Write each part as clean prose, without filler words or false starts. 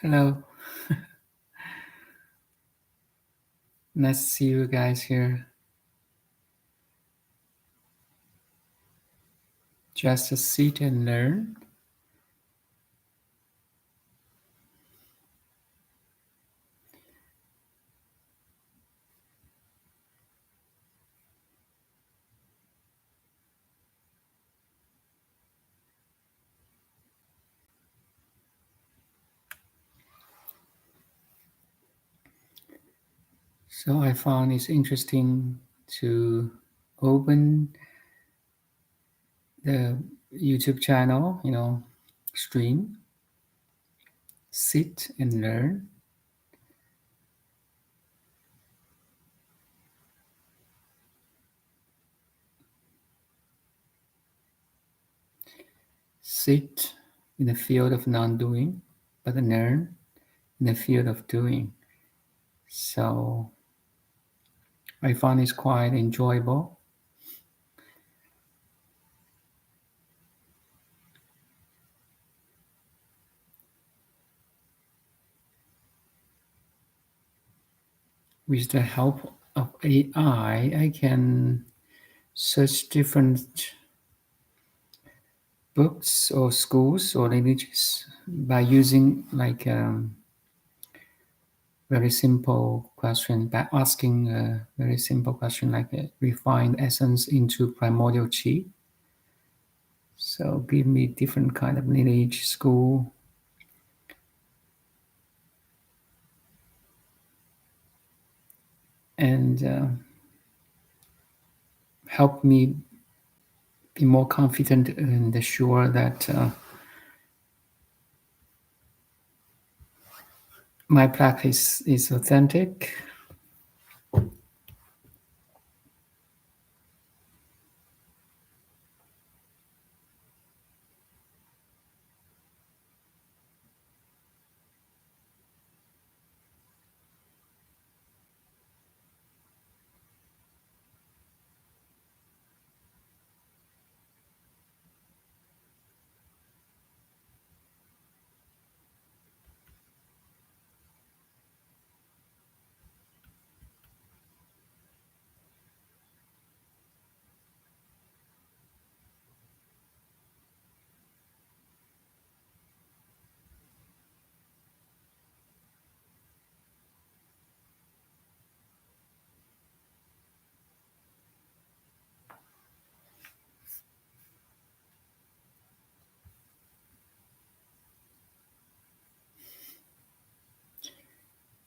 Hello. Nice to see you guys here. Just to sit and learn. So I found it's interesting to open the YouTube channel, stream, sit and learn. Sit in the field of non-doing, but learn in the field of doing. So I found it's quite enjoyable. With the help of AI, I can search different books or schools or languages by using like very simple question, by asking a very simple question like refined essence into primordial chi. So give me different kind of lineage school. And help me be more confident and sure that my practice is authentic.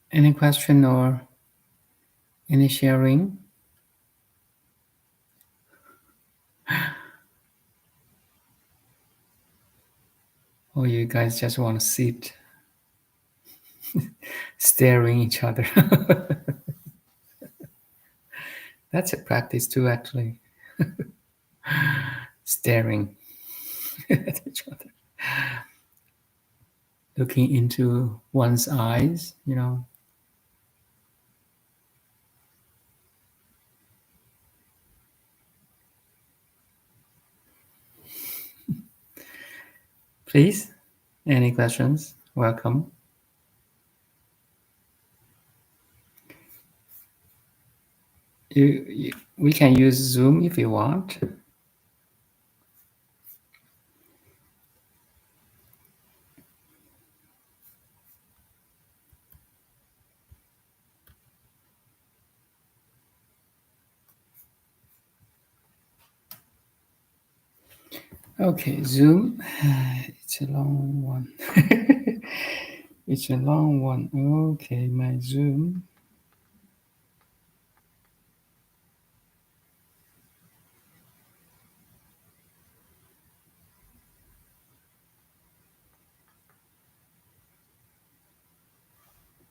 Any question or any sharing? Or you guys just want to sit staring each other? That's a practice too, actually. Staring at each other, looking into one's eyes. Please, any questions? Welcome. We can use Zoom if you want. Okay, Zoom. It's a long one. It's a long one. Okay, my Zoom.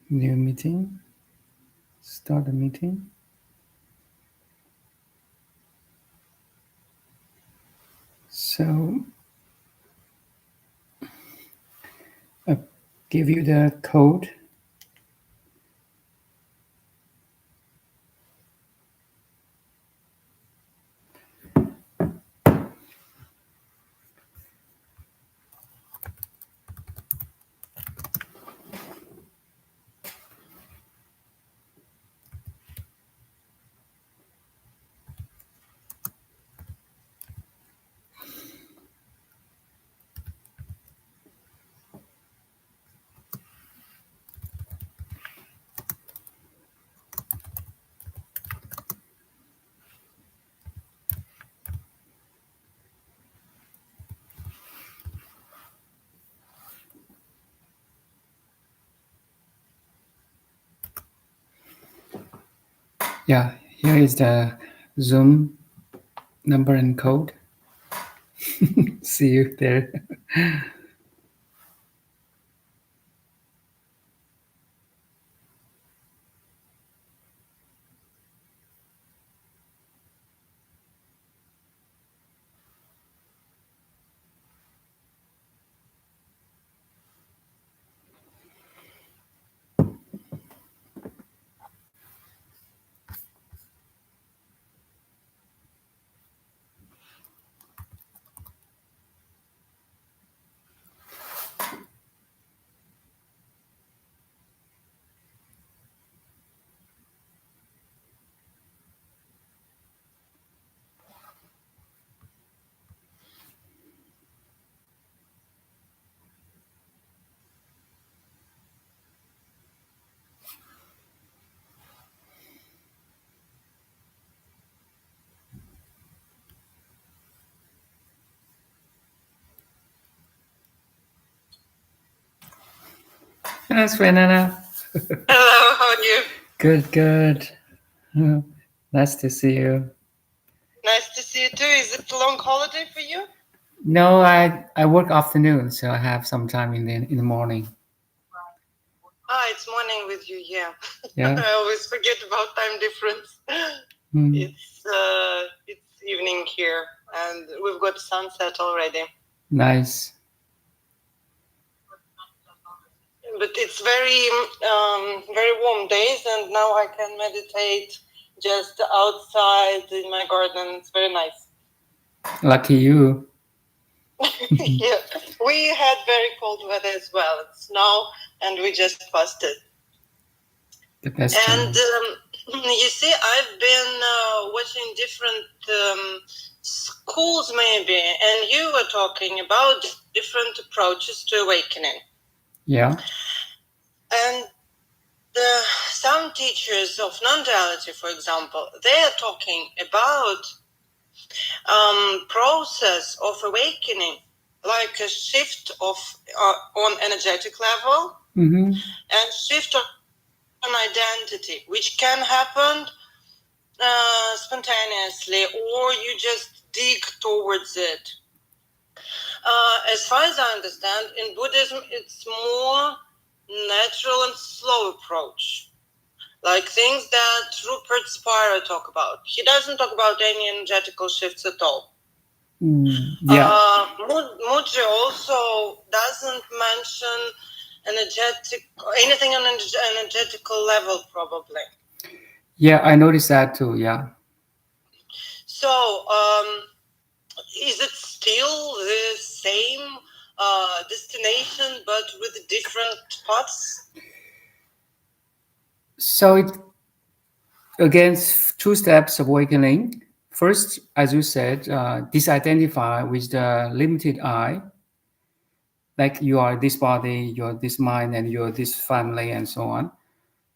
New meeting. Start a meeting. So I'll give you the code. Yeah, here is the Zoom number and code. See you there. That's Renana. Hello, how are you? Good, good. Nice to see you. Nice to see you too. Is it a long holiday for you? No, I work afternoon, so I have some time in the morning. It's morning with you, yeah. Yeah. I always forget about time difference. It's evening here, and we've got sunset already. Nice. But it's very warm days, and now I can meditate just outside in my garden. It's very nice. Lucky you. Yeah, we had very cold weather as well. It's snow, and we just passed it. The best And time. you see, I've been watching different schools maybe, and you were talking about different approaches to awakening. Yeah. And some teachers of non-duality, for example, they are talking about process of awakening, like a shift of on energetic level and shift of an identity, which can happen spontaneously, or you just dig towards it. As far as I understand, in Buddhism, it's more natural and slow approach, like things that Rupert Spira talk about. He doesn't talk about any energetical shifts at all. Yeah. Mudra also doesn't mention anything on energetical level, probably. Yeah, I noticed that too. Yeah. So, is it still the same destination but with different paths? So it again, two steps of awakening. First, as you said, disidentify with the limited I, like you are this body, you're this mind, and you're this family, and so on.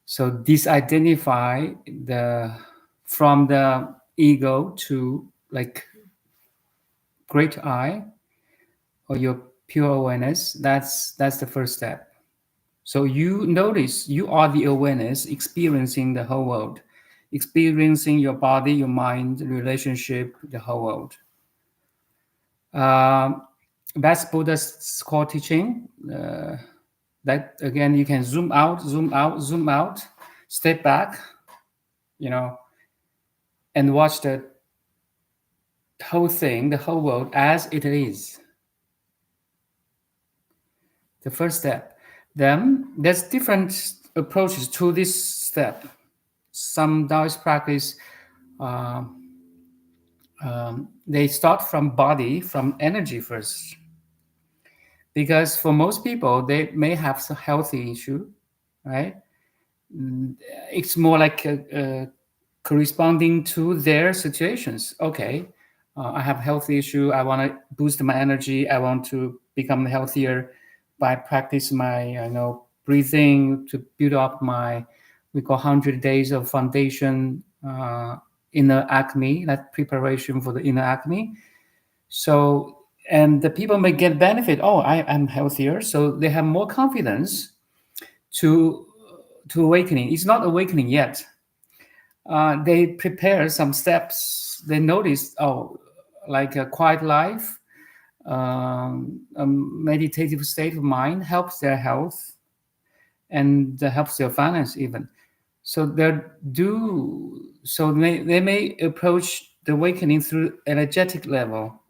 So disidentify from the ego to like great I or your pure awareness. That's the first step. So you notice you are the awareness experiencing the whole world, experiencing your body, your mind, relationship, the whole world. That's Buddha's core teaching. That again, you can zoom out, zoom out, zoom out, step back, and watch the whole thing, the whole world as it is. The first step. Then there's different approaches to this step. Some Taoist practice, they start from body, from energy first. Because for most people, they may have some healthy issue, right? It's more like corresponding to their situations. Okay, I have a health issue. I want to boost my energy. I want to become healthier by practice my breathing to build up my we call 100 days of foundation inner acme, that preparation for the inner acme. So and the people may get benefit. Oh, I am healthier, so they have more confidence to awakening. It's not awakening yet. They prepare some steps. They notice, oh, like a quiet life, a meditative state of mind helps their health and helps their finance even. So they may approach the awakening through energetic level.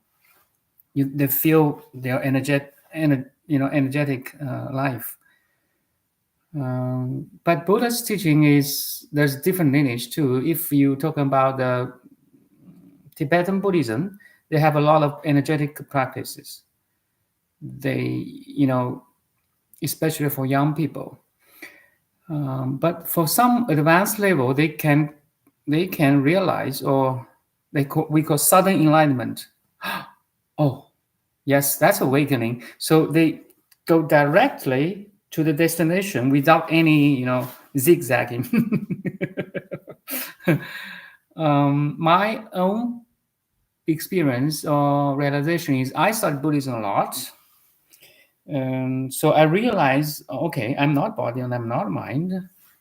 They feel their energetic life. But Buddha's teaching is there's different lineage too. If you talk about the Tibetan Buddhism, they have a lot of energetic practices. They, especially for young people. But for some advanced level, they can realize, or we call sudden enlightenment. Oh, yes, that's awakening. So they go directly to the destination without any, zigzagging. My own experience or realization is I studied Buddhism a lot. So I realized, okay, I'm not body and I'm not mind.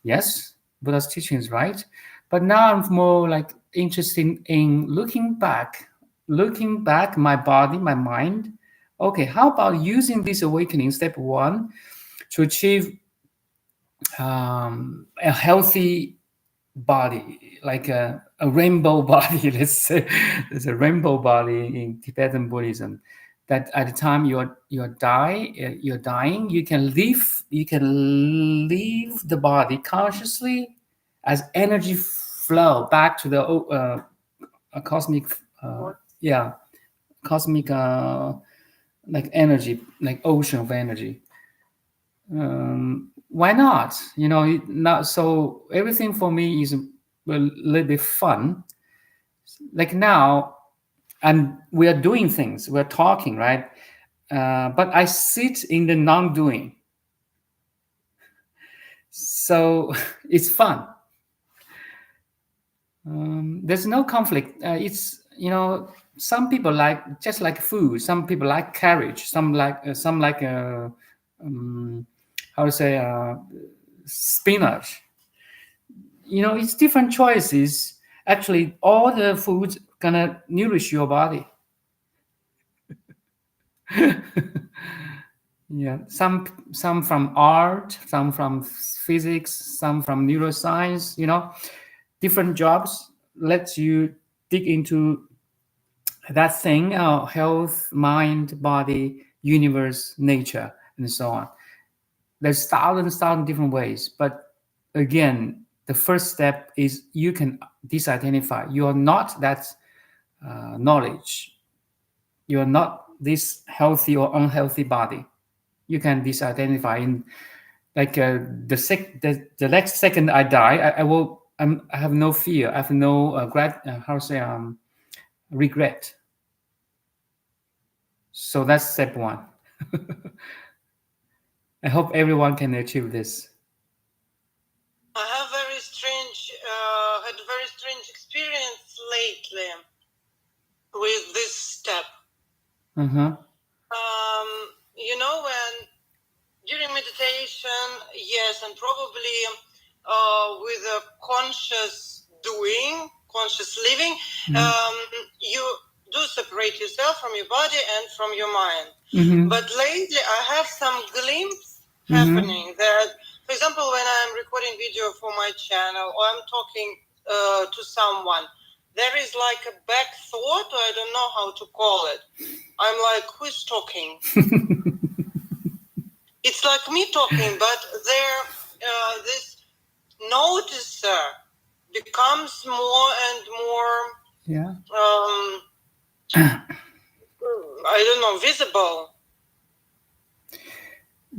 Yes, Buddha's teaching is right. But now I'm more like interested in looking back my body, my mind. Okay, how about using this awakening, step one, to achieve a healthy body, like a rainbow body. Let's say there's a rainbow body in Tibetan Buddhism. That at the time you're dying, you can leave the body consciously as energy flow back to the cosmic, yeah, cosmic like energy, like ocean of energy. Why not? Not so everything for me is a little bit fun. Like now, we are doing things, we're talking, right? But I sit in the non-doing, so it's fun. There's no conflict. It's some people like just like food. Some people like carriage. Some like how to say spinach. It's different choices. Actually, all the foods gonna nourish your body. Yeah, some from art, some from physics, some from neuroscience. Different jobs lets you dig into that thing: health, mind, body, universe, nature, and so on. There's thousand different ways, but again, the first step is you can disidentify. You are not that knowledge. You are not this healthy or unhealthy body. You can disidentify in like the next second I die, I have no fear. I have no how to say regret. So that's step one. I hope everyone can achieve this. I have had a very strange experience lately with this step. When during meditation, yes, and probably with a conscious doing, conscious living, you do separate yourself from your body and from your mind. But lately I have some glimpse happening that, for example, when I'm recording video for my channel or I'm talking to someone, there is like a back thought, or I don't know how to call it. I'm like, who's talking? It's like me talking, but this noticer becomes more and more, I don't know, visible.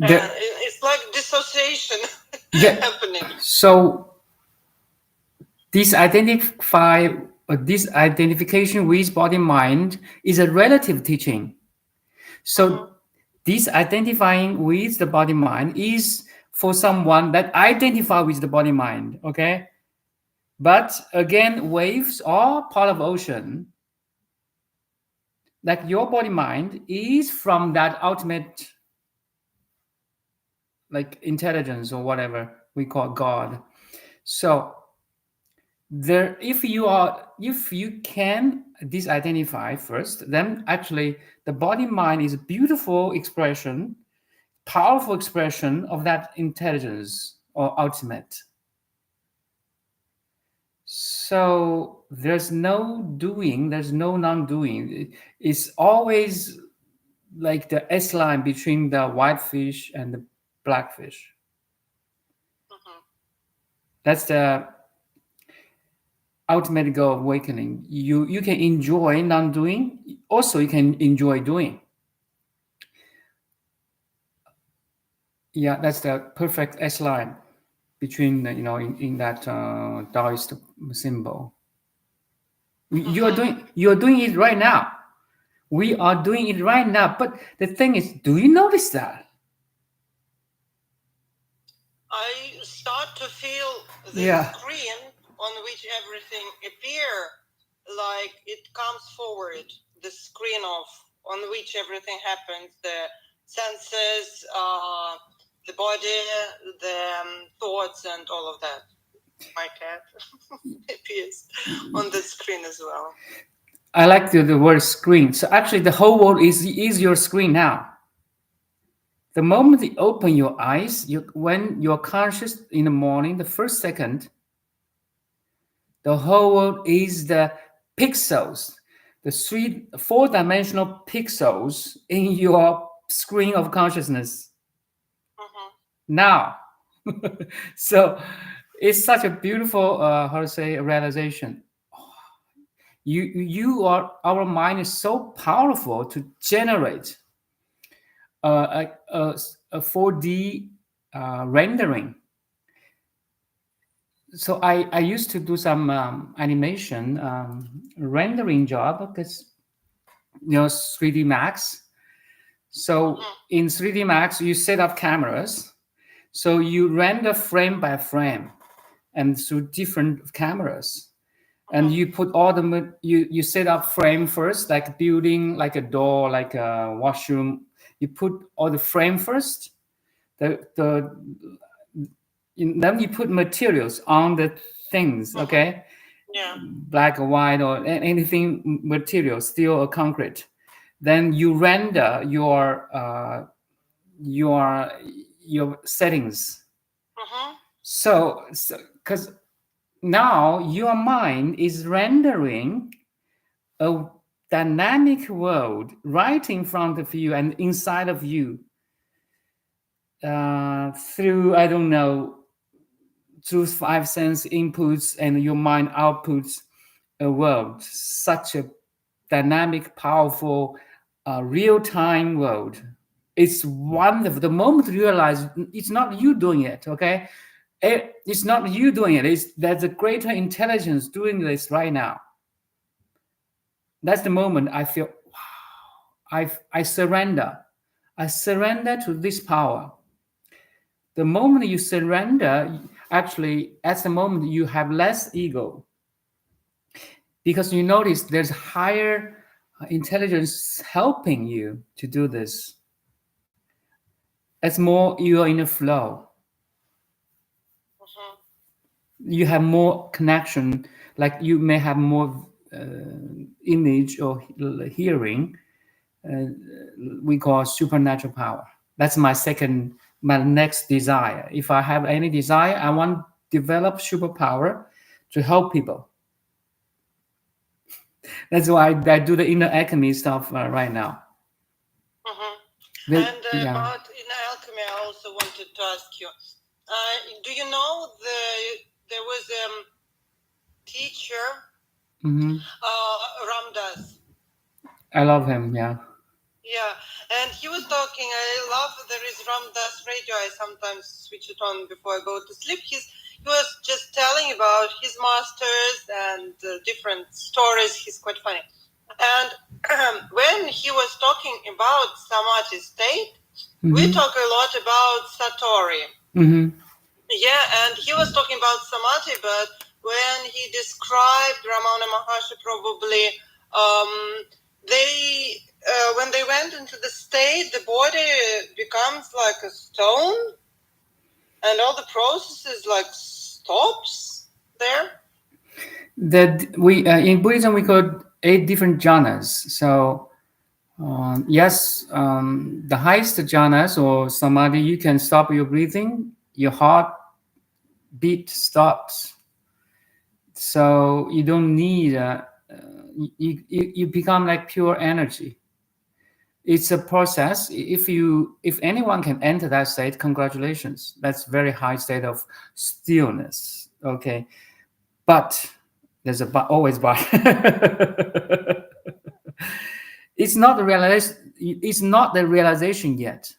It's like dissociation happening. So this identification with body mind is a relative teaching. So this identifying with the body mind is for someone that identify with the body mind, okay? But again, waves are part of ocean. Like your body mind is from that ultimate like intelligence or whatever we call God. So there, if you can disidentify first, then actually the body mind is a beautiful expression, powerful expression of that intelligence or ultimate. So there's no doing, there's no non-doing. It's always like the S line between the white fish and the black fish. Mhm. That's the ultimate goal of awakening. You can enjoy non-doing, also you can enjoy doing. Yeah, that's the perfect S line between in that Taoist symbol. You're Mhm. doing it right now. We are doing it right now. But the thing is, do you notice that? I start to feel the Yeah. screen on which everything appear, like it comes forward. The screen on which everything happens, the senses, the body, the thoughts, and all of that. My cat appears on the screen as well. I like the word screen. So actually, the whole world is your screen now. The moment you open your eyes, when you're conscious in the morning, the first second, the whole world is the pixels, the four-dimensional pixels in your screen of consciousness Mhm. now. So it's such a beautiful, how to say, realization. Our mind is so powerful to generate a 4D rendering. So I used to do some animation rendering job because 3D Max. So Mhm. in 3D Max, you set up cameras. So you render frame by frame and through different cameras. And Mhm. you put all you set up frame first, like a building, like a door, like a washroom. You put all the frame first. Then you put materials on the things. Mhm. Okay, Yeah. black or white or anything material, steel or concrete. Then you render your your settings. Mhm. So because now your mind is rendering a dynamic world right in front of you and inside of you through, I don't know, through five sense inputs, and your mind outputs a world, such a dynamic, powerful, real-time world. It's wonderful. The moment you realize it's not you doing it, okay? It's not you doing it. There's a greater intelligence doing this right now. That's the moment I feel, wow, I surrender. I surrender to this power. The moment you surrender, actually, that's the moment you have less ego, because you notice there's higher intelligence helping you to do this. It's more you are in a flow. Mhm. You have more connection, like you may have more image or hearing. uh, we call supernatural power. That's my next desire. If I have any desire, I want to develop superpower to help people. That's why I do the inner alchemy stuff right now. Mhm. The, And yeah. about in alchemy, I also wanted to ask you. Do you know there was a teacher, Hmm. Ramdas? I love him. Yeah. Yeah, and he was talking. I love there is Ramdas radio. I sometimes switch it on before I go to sleep. He was just telling about his masters and different stories. He's quite funny. And when he was talking about Samadhi state, we Hmm. talk a lot about Satori. Hmm. Yeah, and he was talking about Samadhi, but when he described Ramana Maharshi, probably they when they went into the state, the body becomes like a stone, and all the processes like stops there. In Buddhism we call 8 different jhanas. So yes, the highest jhanas or samadhi, you can stop your breathing, your heart beat stops. So you don't need you become like pure energy. It's a process. If anyone can enter that state, congratulations. That's very high state of stillness. Okay, but there's a but, always but. It's not the realization. It's not the realization yet.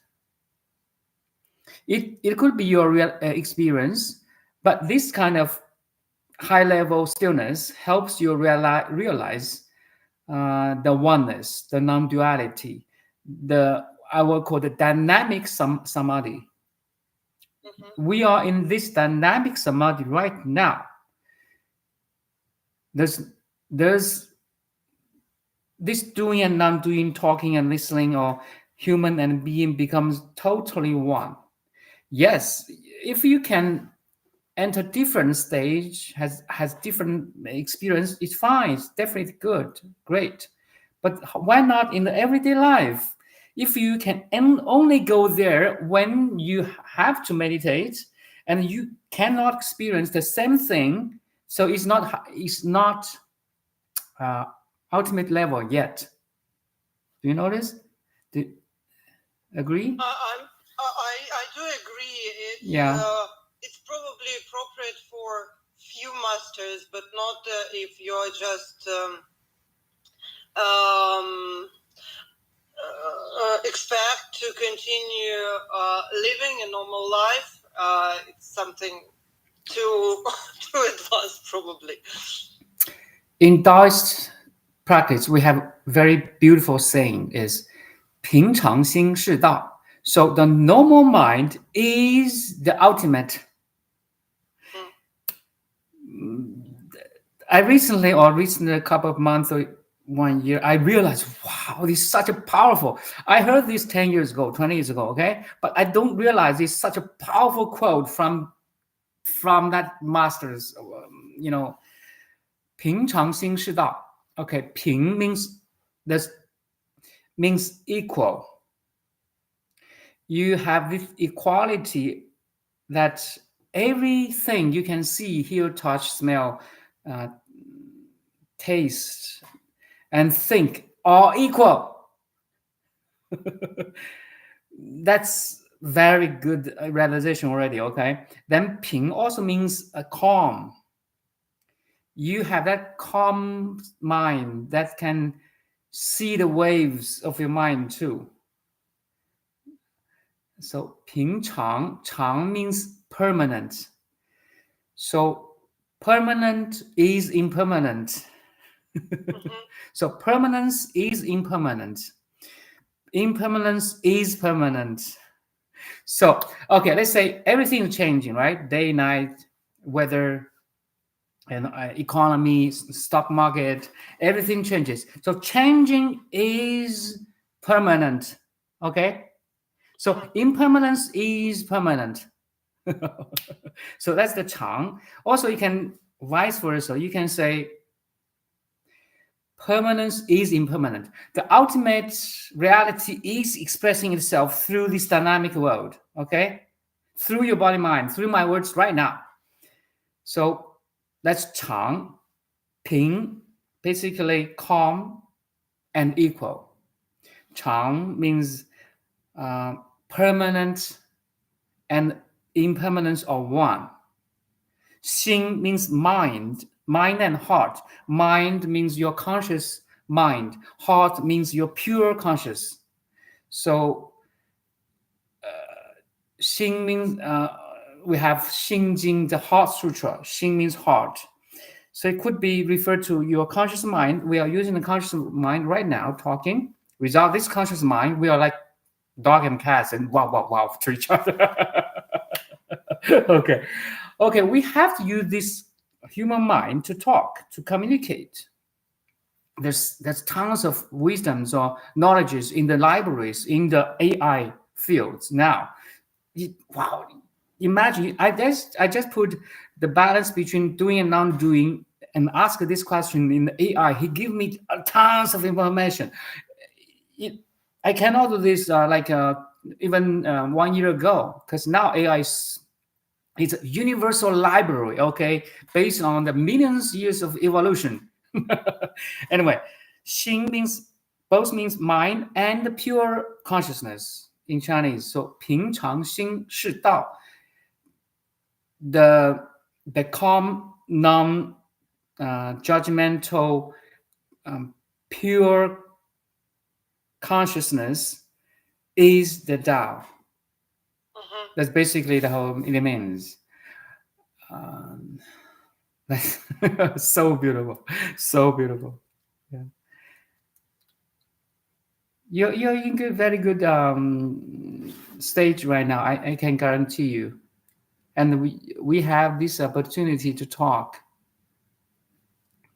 It could be your real experience, but this kind of high level stillness helps you realize the oneness, the non-duality, I will call the dynamic samadhi. We are in this dynamic samadhi right now. There's this doing and non-doing, talking and listening, or human and being becomes totally one. Yes, if you can enter different stage, has different experience, it's fine, it's definitely good, great. But why not in the everyday life? If you can only go there when you have to meditate and you cannot experience the same thing, so it's not ultimate level yet. Do you notice? Do you agree? I do agree. It's probably appropriate for few masters, but not if you're just expect to continue living a normal life. It's something too advanced, probably. In Taoist practice, we have very beautiful saying is 平常心是道. So the normal mind is the ultimate. I recently a couple of months or 1 year, I realized, wow, this is such a powerful. I heard this 10 years ago, 20 years ago, okay? But I don't realize it's such a powerful quote from that master's, 平常心是道. Okay, 平 means equal. You have this equality that everything you can see, hear, touch, smell, taste, and think are equal. That's very good realization already, okay? Then 平 also means a calm. You have that calm mind that can see the waves of your mind too. So 平常, 常 means permanent. So permanent is impermanent. So permanence is impermanent. Impermanence is permanent. So, okay, let's say everything is changing, right? Day, night, weather, and economy, stock market, everything changes. So changing is permanent, okay? So impermanence is permanent. So that's the Chang. Also, you can vice versa. You can say permanence is impermanent. The ultimate reality is expressing itself through this dynamic world, okay? Through your body, mind, through my words right now. So that's Chang. Ping, basically calm and equal. Chang means permanent and impermanence are one. Xing means mind and heart. Mind means your conscious mind. Heart means your pure conscious. So Xing means we have Xing Jing, the Heart Sutra. Xing means heart. So it could be referred to your conscious mind. We are using the conscious mind right now, talking. Without this conscious mind, we are like dog and cats and wow to each other. Okay, we have to use this human mind to talk, to communicate. There's tons of wisdoms or knowledges in the libraries, in the AI fields now. Wow, imagine I just put the balance between doing and non-doing and ask this question in the AI, he give me tons of information. I cannot do this even 1 year ago, because now AI is it's a universal library, okay, based on the millions years of evolution. Anyway, Xing means mind and pure consciousness in Chinese. So 平常心是道. The calm, judgmental, pure consciousness is the Tao. That's basically the whole it means. That's so beautiful, so beautiful. Yeah, you're in good, very good stage right now. I can guarantee you, and we have this opportunity to talk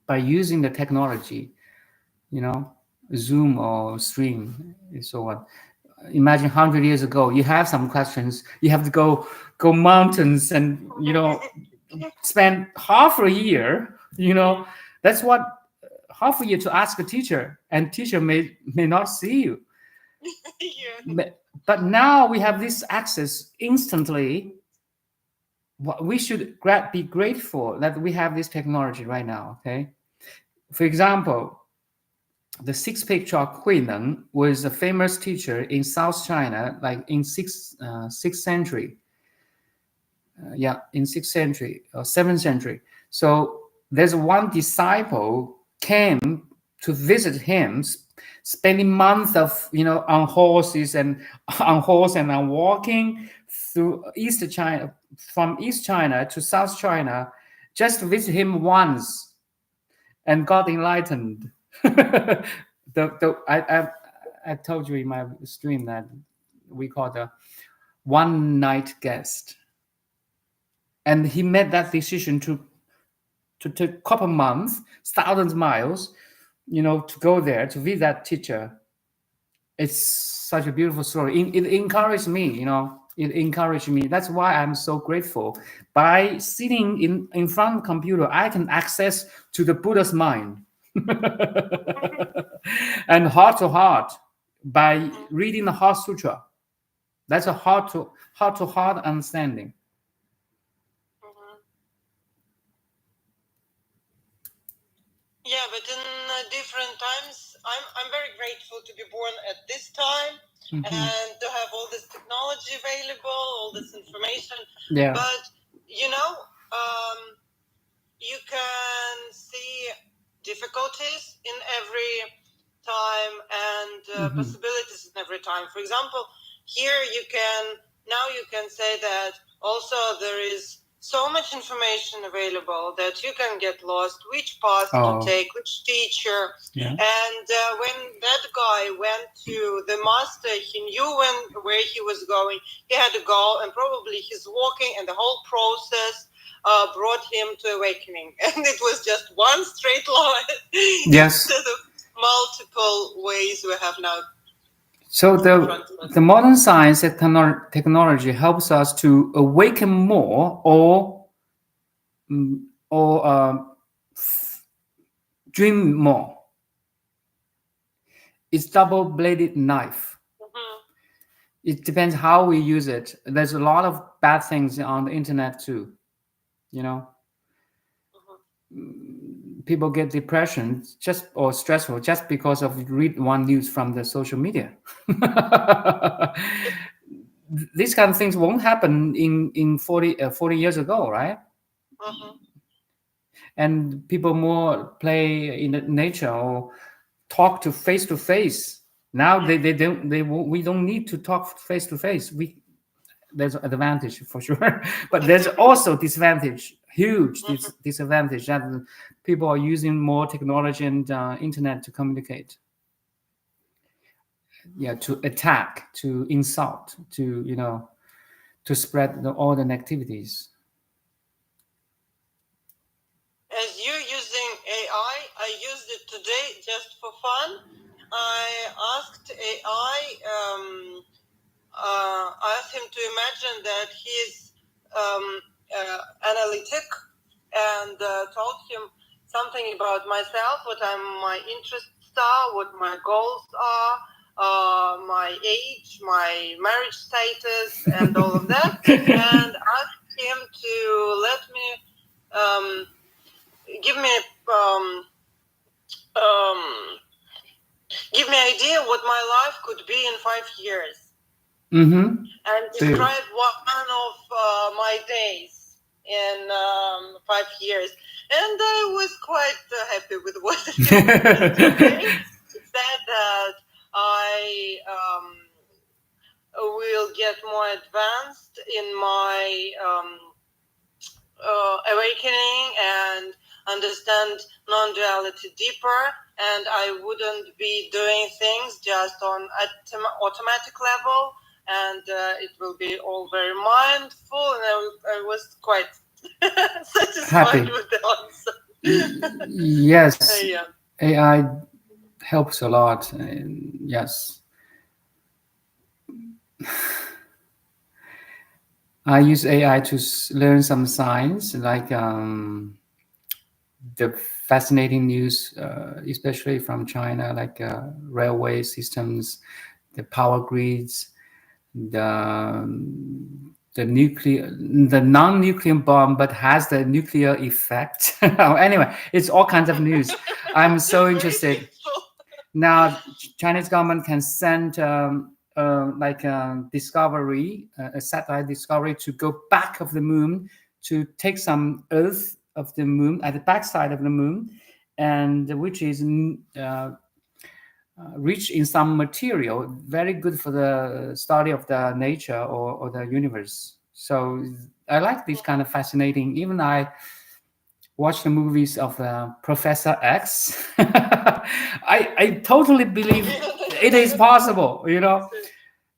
by using the technology, Zoom or stream and so on. Imagine 100 years ago, you have some questions, you have to go mountains and spend half a year. That's what half a year to ask a teacher, and teacher may not see you. Yeah. But now we have this access instantly. We should be grateful that we have this technology right now. Okay, for example, the six-page chalk Hui Neng was a famous teacher in South China, like in 6th century. In 6th century or 7th century. So there's one disciple came to visit him, spending months of on horses and on walking through East China, from East China to South China, just to visit him once, and got enlightened. I told you in my stream that we call the one night guest. And he made that decision to take a couple months, thousands of miles, to go there to visit that teacher. It's such a beautiful story. It encouraged me, It encouraged me. That's why I'm so grateful. By sitting in front of the computer, I can access to the Buddha's mind. And heart to heart, by reading the Heart Sutra. That's a heart to heart understanding. Yeah, but in different times, I'm very grateful to be born at this time and to have all this technology available, all this information. Yeah. But you can see difficulties in every time and possibilities in every time. For example, here you can say that also there is so much information available that you can get lost, which path to take, which teacher. Yeah. And when that guy went to the master, he knew where he was going. He had to go, and probably he's walking, and the whole process brought him to awakening. And it was just one straight line. Yes. Instead of multiple ways we have now. So the modern science and technology helps us to awaken more or dream more. It's double-bladed knife. It depends how we use it. There's a lot of bad things on the internet too. People get depression or stressful just because of read one news from the social media. These kind of things won't happen in 40 years ago, right? And people more play in nature or talk to face. Now we don't need to talk face to face. There's an advantage for sure, but there's also disadvantage, huge disadvantage, that people are using more technology and internet to communicate. To attack, to insult, to spread all the negativities. As you're using AI, I used it today just for fun. I asked AI, I asked him to imagine that he's analytic, and told him something about myself, what my interests are, what my goals are, my age, my marriage status, and all of that, and ask him to let me give me give me idea what my life could be in 5 years, and describe one of my days in 5 years. And I was quite happy with what he said that I will get more advanced in my awakening and understand non-duality deeper, and I wouldn't be doing things just on automatic level, and it will be all very mindful, and I was quite satisfied with the answer. Yes, Yeah. AI helps a lot. Yes. I use AI to learn some science, like the fascinating news, especially from China, like railway systems, the power grids, the non-nuclear bomb, but has the nuclear effect. Anyway, it's all kinds of news. I'm so interested. Now, Chinese government can send like a discovery, a satellite discovery, to go back of the moon to take some Earth of the moon at the backside of the moon, and which is rich in some material, very good for the study of the nature or the universe. So I like this kind of fascinating. Even I watch the movies of Professor X. I totally believe it is possible.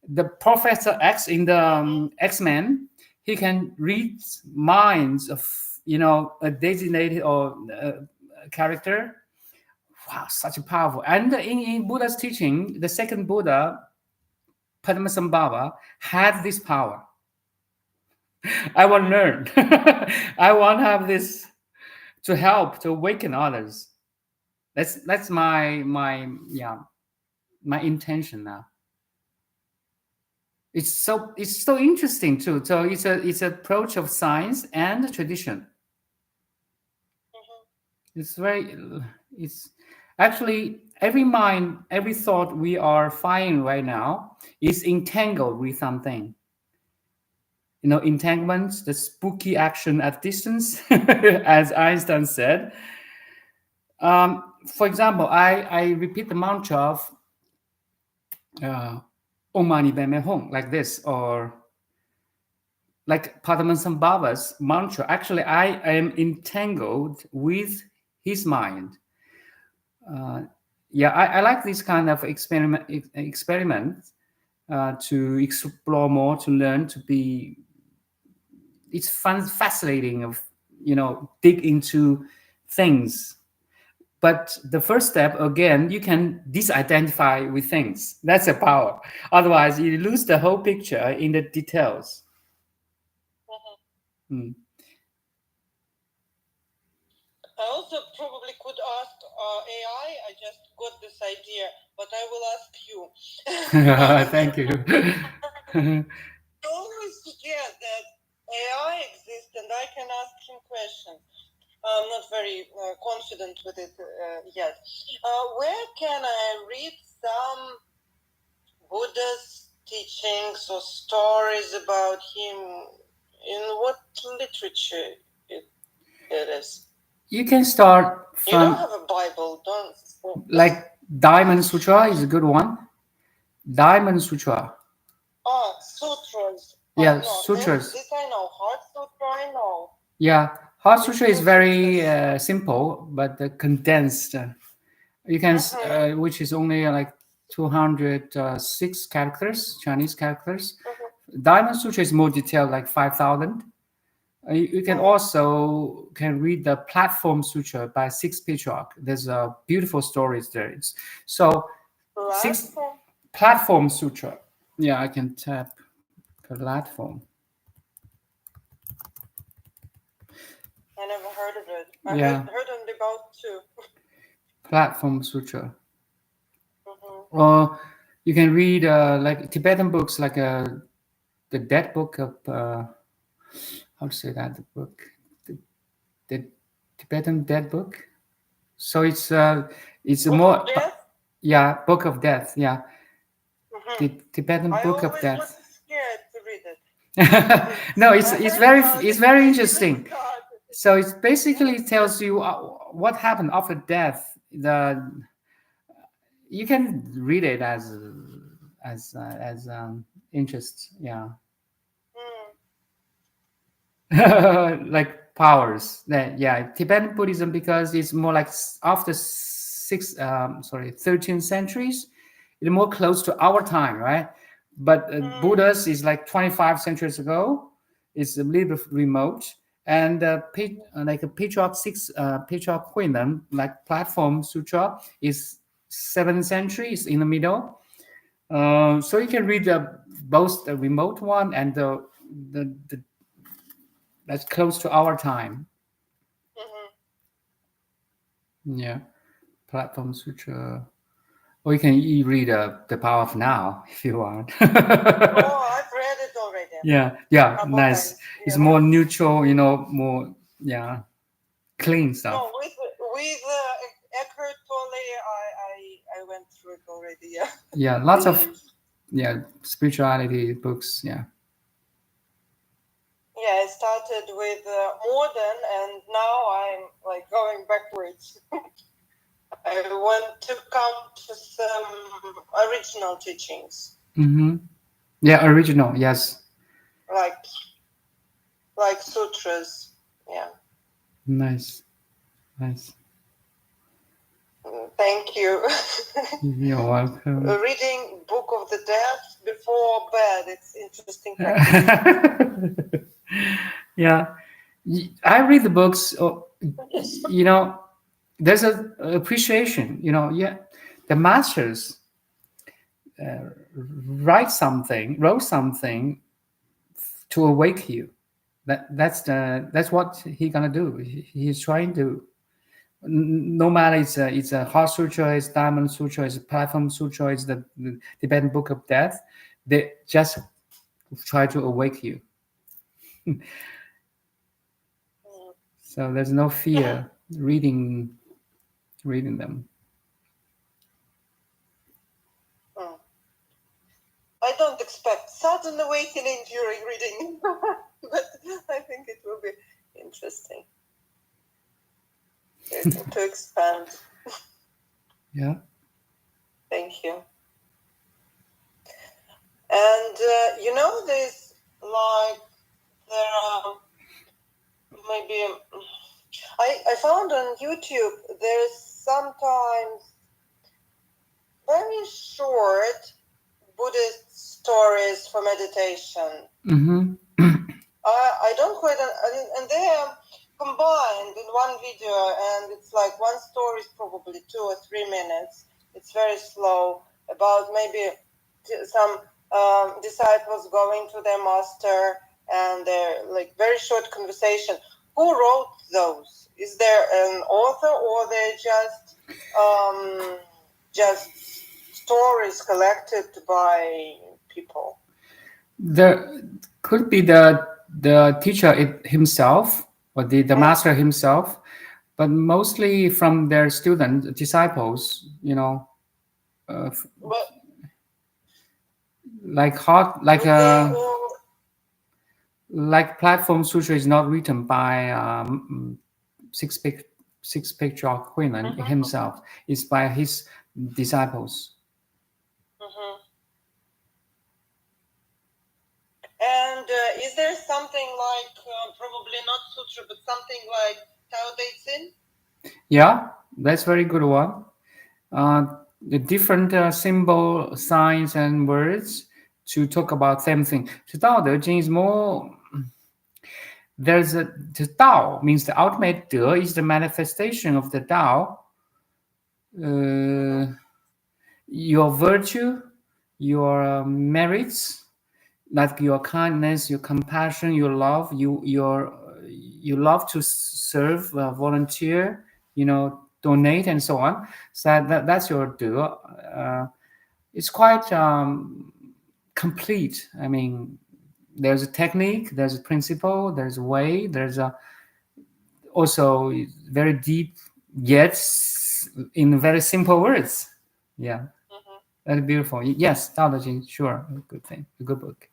The Professor X in the X-Men, he can read minds of a designated or character. Wow, such a powerful. And in Buddha's teaching, the second Buddha, Padmasambhava, had this power. I want to learn. I want to have this to help to awaken others. That's my intention now. It's so interesting too. So it's an approach of science and tradition. It's actually every mind, every thought we are firing right now is entangled with something. Entanglements, the spooky action at distance, as Einstein said. For example, I repeat the mantra of Om Mani Padme Hum, like this, or like Padmasambhava's mantra. Actually, I am entangled with his mind. I like this kind of experiment to explore more, to learn, to be. It's fascinating of dig into things. But the first step, again, you can disidentify with things. That's a power. Otherwise, you lose the whole picture in the details. I also probably could ask AI. I just got this idea, but I will ask you. Thank you. I always suggest that AI exists and I can ask him questions. I'm not very confident with it yet. Where can I read some Buddha's teachings or stories about him? In what literature it is? You can start from. You don't have a Bible, don't? Like Diamond Sutra is a good one. Diamond Sutra. Sutras. Yeah, No, sutras. This I know. Heart Sutra, I know. Yeah, Heart Sutra is very simple, but condensed. You can, which is only like 206 characters, Chinese characters. Diamond Sutra is more detailed, like 5,000. You can also read the Platform Sutra by Sixth Patriarch. There's beautiful stories there. Six Platform Sutra. Yeah, I can tap platform. I never heard of it. I heard on the about too. Platform Sutra. Mm-hmm. Or you can read like Tibetan books, like the Dead Book of how to say that, the book, the Tibetan Dead Book. So it's a Book more of Death? yeah, Book of Death. Yeah, Mm-hmm. the Tibetan I Book of always was Death. scared to read it. No, I it's heard very about it's it, very but I interesting. didn't start. So it basically Yes. tells you what happened after death. You can read it as interest, yeah. Like powers. Yeah, Tibetan Buddhism, because it's more like after 13 centuries, it's more close to our time, right? But Buddha's is like 25 centuries ago. It's a little bit remote. And like a Patriarch Huineng, like Platform Sutra, is 7th century, is in the middle. So you can read both the remote one and the that's close to our time. Mm-hmm. Yeah, Platform Sutra. Or you can read The Power of Now if you want. Oh, I've read it already. Yeah, Couple nice. times. It's Yeah. more neutral, more clean stuff. No, with Eckhart Tolle, I went through it already. Yeah. Yeah, lots of spirituality books. Yeah. Yeah, I started with modern, and now I'm like going backwards. I want to come to some original teachings, Yeah, original. Yes. like sutras. Yeah. Nice. Thank you. You're welcome. Reading Book of the Dead before bed. It's interesting practice. Yeah, I read the books. There's a appreciation. Yeah, the masters wrote something to awake you. That's what he gonna do. He's trying to. No matter it's a Heart Sutra, it's Diamond Sutra, it's Platform Sutra, it's the Tibetan Book of Death. They just try to awake you. So there's no fear reading them. I don't expect sudden awakening during reading, but I think it will be interesting to expand. Yeah. Thank you. And there's like there are maybe I found on YouTube there's sometimes very short Buddhist stories for meditation. I don't quite, and they are combined in one video, and it's like one story is probably 2 or 3 minutes. It's very slow, about maybe some disciples going to their master, and they're like very short conversation. Who wrote those? Is there an author, or they're just stories collected by people? There could be the teacher himself, or the master himself, but mostly from their students, disciples. But like Platform Sutra is not written by six Patriarch Huineng himself. It's by his disciples. And is there something like, probably not sutra, but something like Tao Te Ching? Yeah, that's very good one. The different symbol, signs, and words to talk about same thing. So Tao Te Ching is more. The Tao means the ultimate De is the manifestation of the Tao. Your virtue, your merits, like your kindness, your compassion, your love, you love to serve, volunteer, donate and so on. So that's your do. It's quite complete. I mean, there's a technique, there's a principle, there's a way, there's also very deep, yet in very simple words. Yeah, very beautiful. Yes, Tao Te Ching, sure, a good thing, a good book.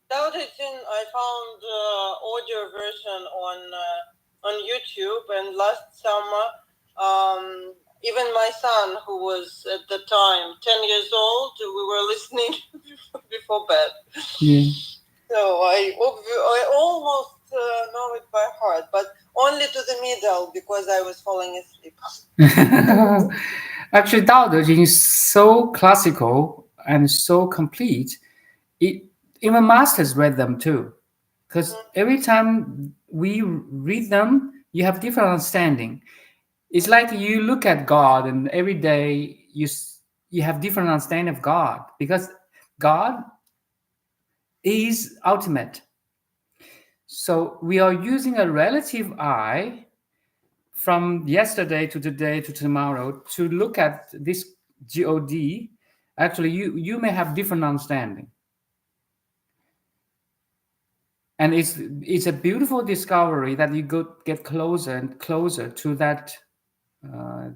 Tao Te Ching, I found audio version on YouTube, and last summer, even my son, who was at the time 10 years old, we were listening before bed. Yeah. So I almost know it by heart, but only to the middle because I was falling asleep. Actually, Tao Te Ching is so classical and so complete. Even masters read them too, because every time we read them, you have different understanding. It's like you look at God, and every day you have different understanding of God, because God is ultimate. So we are using a relative eye from yesterday to today to tomorrow to look at this God. Actually, you may have different understanding, and it's a beautiful discovery that you get closer and closer to that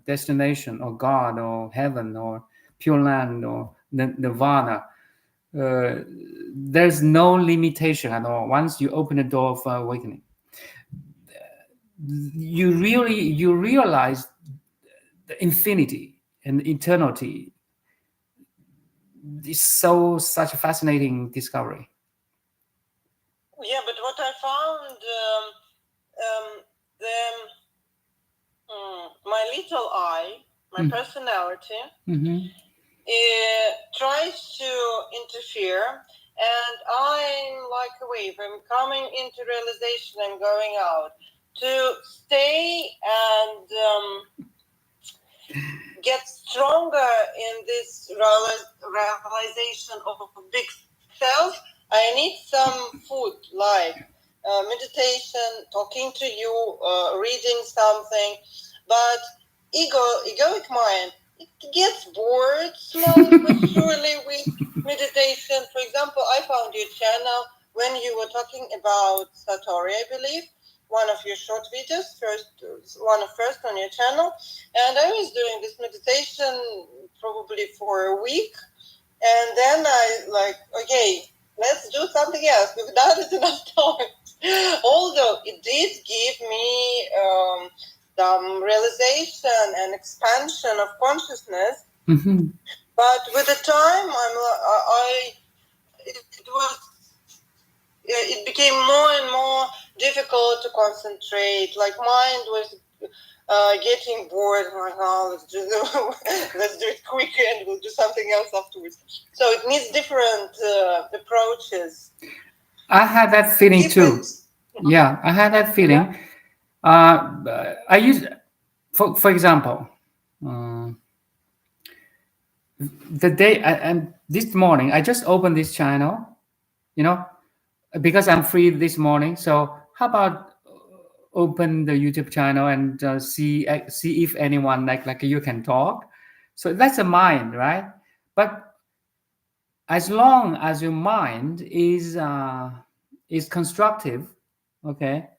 destination, or God, or heaven, or pure land, or nirvana. There's no limitation at all once you open the door of awakening. You realize the infinity and eternity. It's such a fascinating discovery. Yeah, but what I found, my little I, my personality, tries to interfere, and I'm like a wave. I'm coming into realization. I'm going out to stay and get stronger in this realization of a big self. I need some food like meditation, talking to you, reading something. But egoic mind, it gets bored slowly but surely with meditation. For example, I found your channel when you were talking about Satori, I believe, one of your short videos, one of first on your channel. And I was doing this meditation probably for a week. And then I like, okay, let's do something else. We've done it enough times. Although it did give me some realization and expansion of consciousness. But with the time, it became more and more difficult to concentrate. Like mind was getting bored. Like, oh, let's do it quicker, and we'll do something else afterwards. So it needs different approaches. I had that feeling too. Yeah, I had that feeling. Yeah. I use, for example, the day and this morning I just opened this channel, because I'm free this morning. So how about open the YouTube channel and see if anyone like you can talk. So that's a mind, right? But as long as your mind is constructive, okay,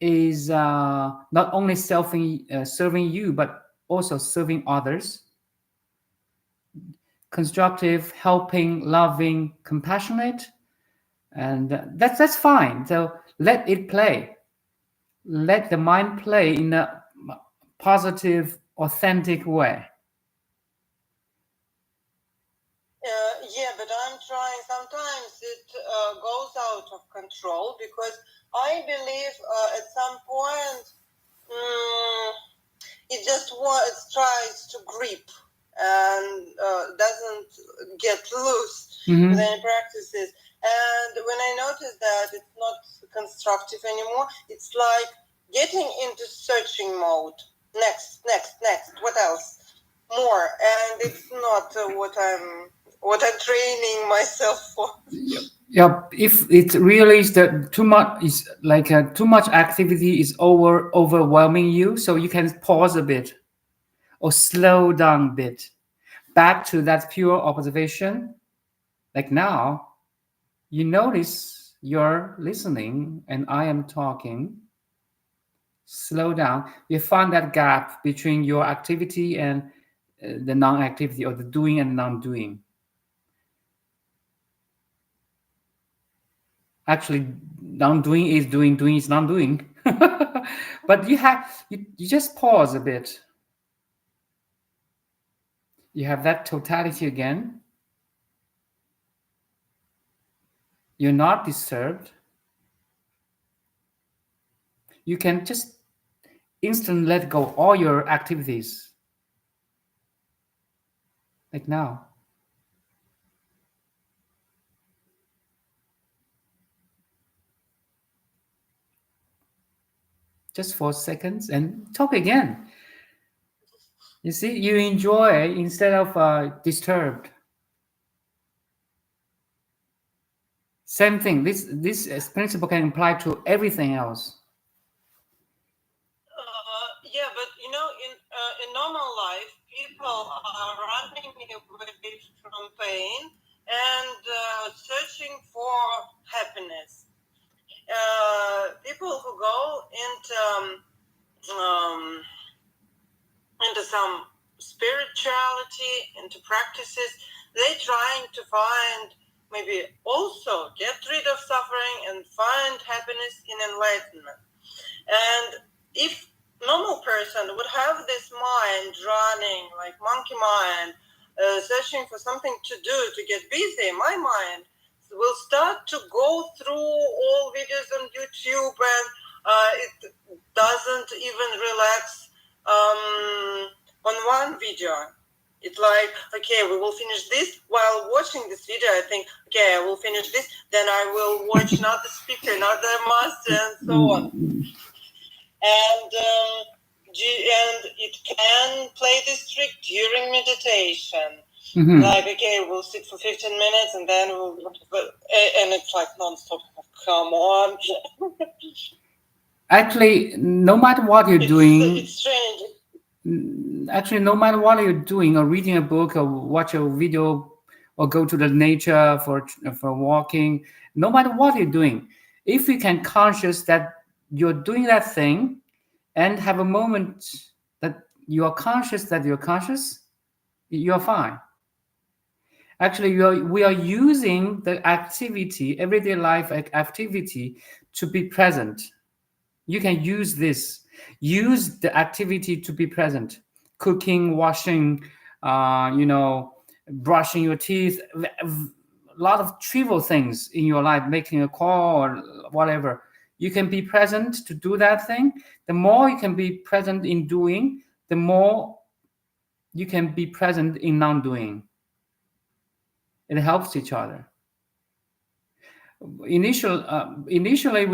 is not only serving you but also serving others, constructive, helping, loving, compassionate, and that's fine. So let it play. Let the mind play in a positive, authentic way. Yeah, but I'm trying. Sometimes it goes out of control because I believe at some point it just tries to grip and doesn't get loose with any practices. And when I notice that it's not constructive anymore, it's like getting into searching mode. Next. What else? More, and it's not what I'm training myself for. Yeah, if it really is that too much is like too much activity is overwhelming you, so you can pause a bit or slow down a bit, back to that pure observation. Like now, you notice you're listening and I am talking. Slow down. You find that gap between your activity and the non-activity, or the doing and non-doing. Actually, non-doing is doing, doing is non-doing. But you just pause a bit. You have that totality again. You're not disturbed. You can just instantly let go all your activities, like now. Just for seconds and talk again. You see, you enjoy instead of disturbed. Same thing. This principle can apply to everything else. Yeah, but in normal life, people are running away from pain and searching for happiness. People who go into some spirituality, into practices, they trying to find, maybe also get rid of suffering and find happiness in enlightenment. And if normal person would have this mind running like monkey mind, searching for something to do to get busy, my mind will start to go through all videos on YouTube, and it doesn't even relax on one video. It's like, okay, we will finish this. While watching this video, I think, okay, I will finish this, then I will watch another speaker, another master, and so on. And it can play this trick during meditation. Mm-hmm. Like, okay, we'll sit for 15 minutes and then and it's like non-stop. Come on. Actually, no matter what you're doing, it's strange. Actually, no matter what you're doing, or reading a book, or watch a video, or go to the nature for walking, no matter what you're doing, if you can conscious that you're doing that thing, and have a moment that you are conscious that you're conscious, you're fine. Actually, we are using the activity, everyday life activity, to be present. You can use the activity to be present. Cooking, washing, brushing your teeth, a lot of trivial things in your life, making a call or whatever. You can be present to do that thing. The more you can be present in doing, the more you can be present in non-doing. It helps each other. Initially,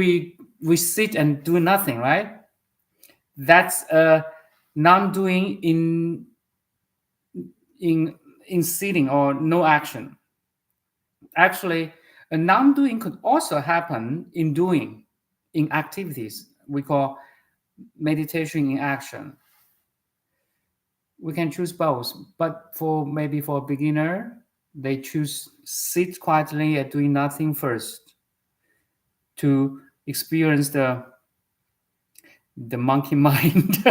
we sit and do nothing, right? That's non-doing in sitting, or no action. Actually, a non-doing could also happen in doing, in activities we call meditation in action. We can choose both, but maybe for a beginner, they choose sit quietly and doing nothing first, to experience the monkey mind.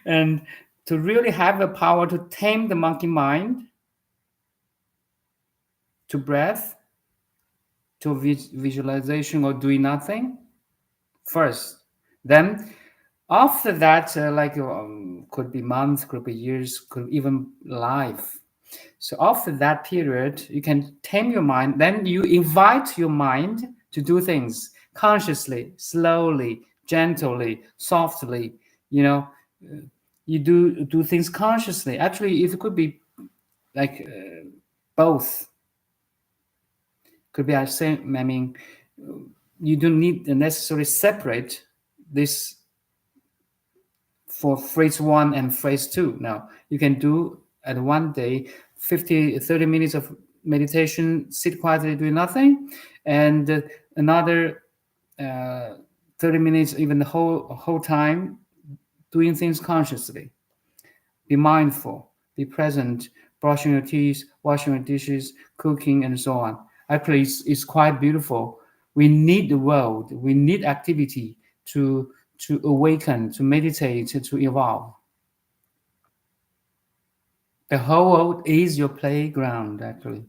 And to really have the power to tame the monkey mind, to breath, to visualization, or doing nothing first. Then after that, could be months, could be years, could even life. So after that period, you can tame your mind. Then you invite your mind to do things consciously, slowly, gently, softly. You do things consciously. Actually, it could be like both. Could be same. I mean, you don't need to necessarily separate this for phrase 1 and phrase 2. Now you can do at one day 30 minutes of meditation, sit quietly, do nothing, and another 30 minutes, even the whole time, doing things consciously. Be mindful, be present, brushing your teeth, washing your dishes, cooking, and so on. Actually, it's quite beautiful. We need the world, we need activity to awaken, to meditate, to evolve. The whole world is your playground, actually.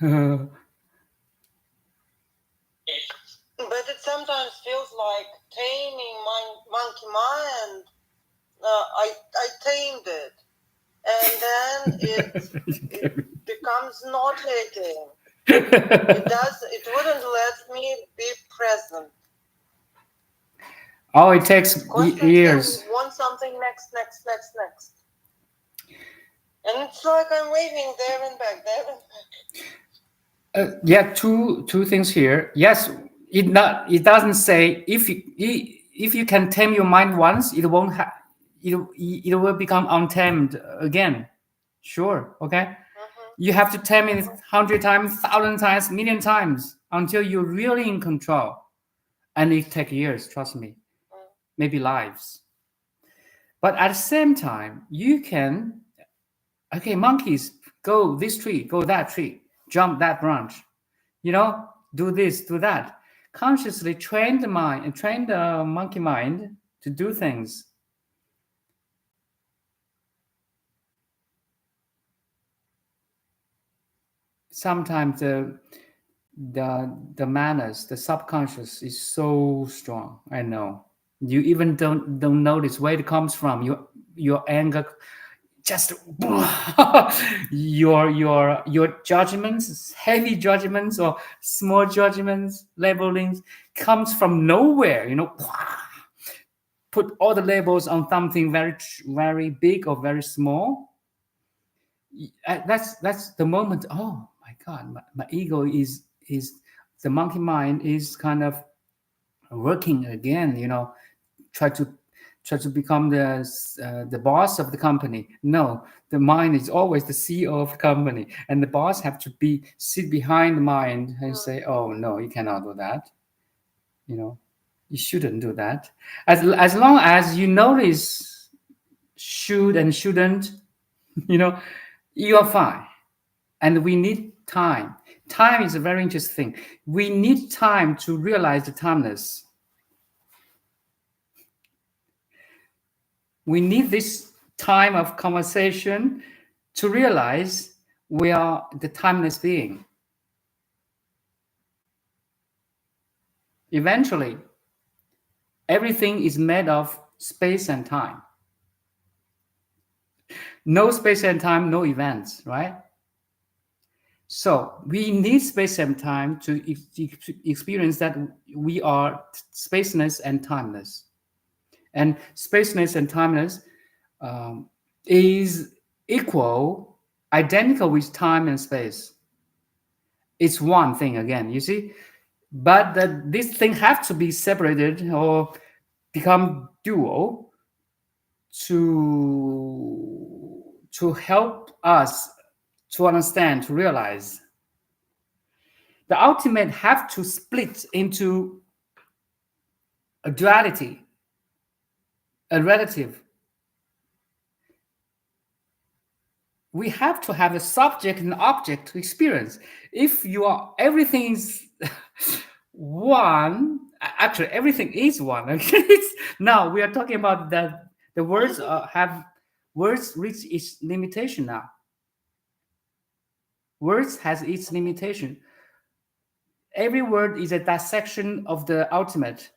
But it sometimes feels like taming my monkey mind. I tamed it, and then it becomes nauseating. It wouldn't let me be present. Oh, it takes Constantly years. want something next. And it's like I'm waving there and back. Yeah, two things here. Yes, it doesn't say if you can tame your mind once, it won't it will become untamed again. Sure, okay. You have to tame it 100 times, 1,000 times, million times until you're really in control, and it takes years. Trust me, maybe lives. But at the same time, you can, okay, monkeys, go this tree, go that tree, jump that branch, do this, do that. Consciously train the mind and train the monkey mind to do things. Sometimes the manners, the subconscious is so strong. I know. You even don't notice where it comes from. Your anger, just your judgments, heavy judgments or small judgments, labelings comes from nowhere. Put all the labels on something very very big or very small. That's the moment. Oh my God, my ego is the monkey mind is kind of working again. Try to become the boss of the company. No, the mind is always the CEO of the company, and the boss have to sit behind the mind and say, "Oh no, you cannot do that. You shouldn't do that." As long as you notice should and shouldn't, you are fine. And we need time. Time is a very interesting thing. We need time to realize the timeless. We need this time of conversation to realize we are the timeless being. Eventually, everything is made of space and time. No space and time, no events, right? So we need space and time to experience that we are spaceless and timeless. And spaceless and timeless is identical with time and space. It's one thing again, you see? But this thing have to be separated or become dual to help us to understand, to realize. The ultimate have to split into a duality, a relative. We have to have a subject and object to experience. If everything is one, actually everything is one. Okay? Now we are talking about that the words words reach its limitation now. Words has its limitation. Every word is a dissection of the ultimate.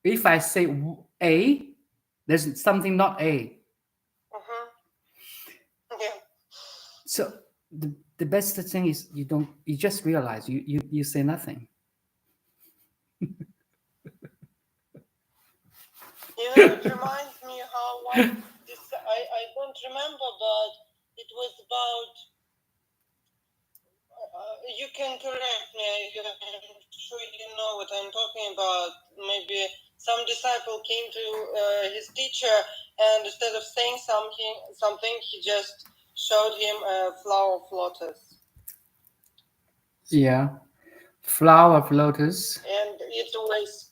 If I say A, there's something not A. Yeah. So the best thing is you just realize you say nothing. It reminds me how I don't remember, but it was about. You can correct me. I'm sure you know what I'm talking about. Maybe some disciple came to his teacher, and instead of saying something, he just showed him a flower of lotus. Yeah, flower of lotus. And it was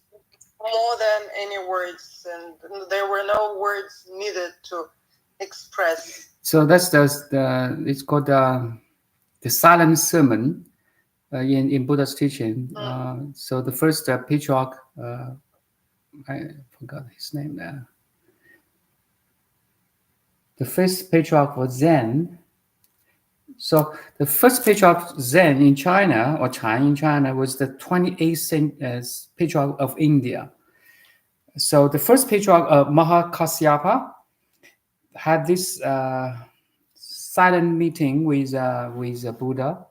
more than any words, and there were no words needed to express. So that's the it's called the silent sermon in Buddha's teaching. So the first patriarch, I forgot his name now. The first patriarch was Zen. So the first patriarch Zen in China, or Chang in China, was the 28th patriarch of India. So the first patriarch, Mahakasyapa, had this silent meeting with Buddha.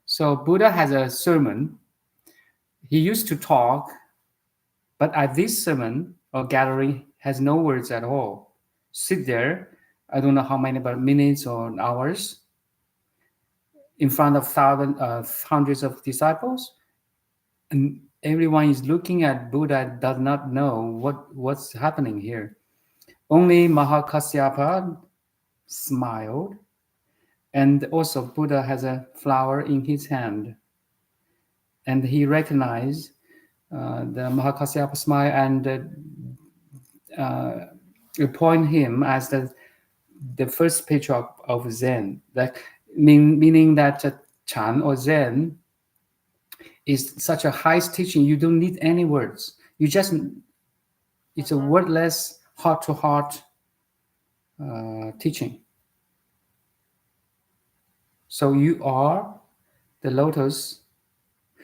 So Buddha has a sermon. He used to talk, but at this sermon or gathering has no words at all. Sit there, I don't know how many, but minutes or hours, in front of hundreds of disciples, and everyone is looking at Buddha, does not know what's happening here. Only Mahakasyapa smiled, and also Buddha has a flower in his hand, and he recognized the Mahakasyapa smile and appoint him as the first patriarch of Zen. That meaning that Chan or Zen is such a high teaching. You don't need any words. It's a wordless, heart-to-heart teaching. So you are the lotus.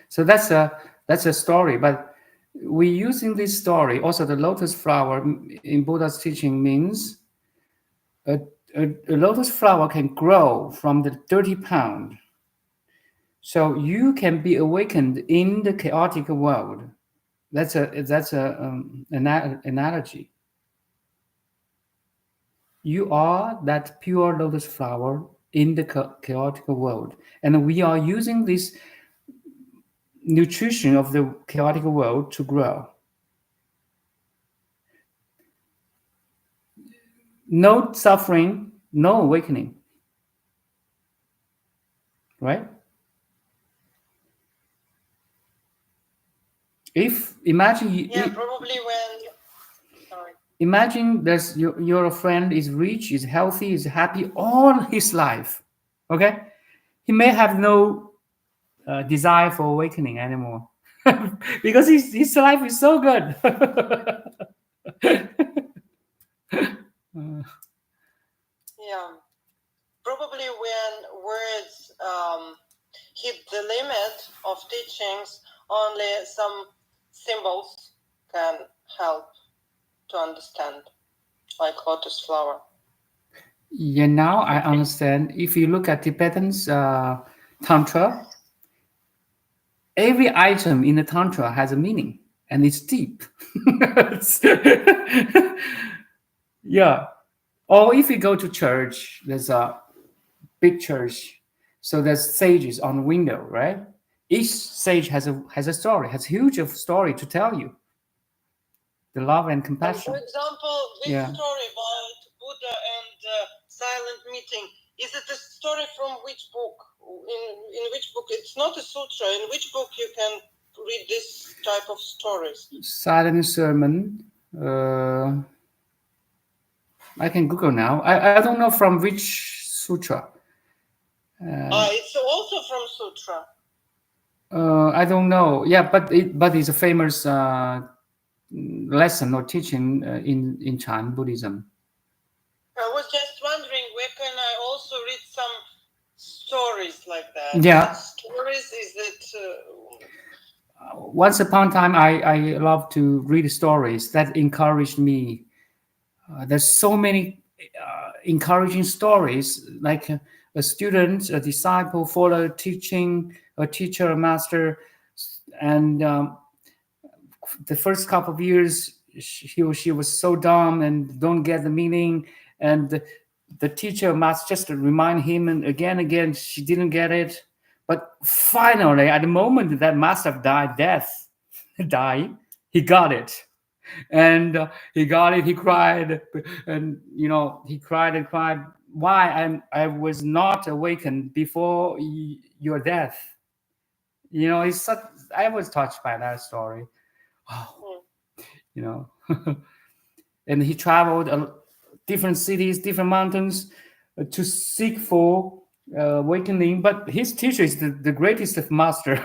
So that's a story, but we're using this story. Also, the lotus flower in Buddha's teaching means a lotus flower can grow from the dirty pound. So you can be awakened in the chaotic world. That's an analogy. You are that pure lotus flower in the chaotic world, and we are using this nutrition of the chaotic world to grow. No suffering, no awakening. Right? If imagine Probably when imagine your friend is rich, is healthy, is happy all his life. Okay, he may have no desire for awakening anymore because his life is so good. Probably when words hit the limit of teachings, only some symbols can help to understand, like lotus flower. Yeah, now I understand. If you look at Tibetan's Tantra, every item in the Tantra has a meaning, and it's deep. Yeah. Or if you go to church, there's a big church, so there's sages on the window, right? Each sage has a story, has a huge story to tell you. The love and compassion. For example, this story about Buddha and silent meeting, is it a story from which book? In which book? It's not a sutra. In which book you can read this type of stories? Silent sermon. I can Google now. I don't know from which sutra. It's also from sutra. I don't know. Yeah, but it's a famous lesson or teaching in Chan Buddhism. I was just wondering, where can I also read some stories like that? Yeah. Stories, is it? Once upon a time, I love to read stories that encouraged me. There's so many encouraging stories, like a student, a disciple, follow teaching, a teacher, a master, and the first couple of years, he or she was so dumb and don't get the meaning, and the teacher must just remind him, and again, she didn't get it. But finally, at the moment that master died, he got it. And he got it. He cried, and he cried and cried. why I was not awakened before your death. It's such, I was touched by that story. Oh, and he traveled different cities, different mountains to seek for awakening. But his teacher is the greatest of master,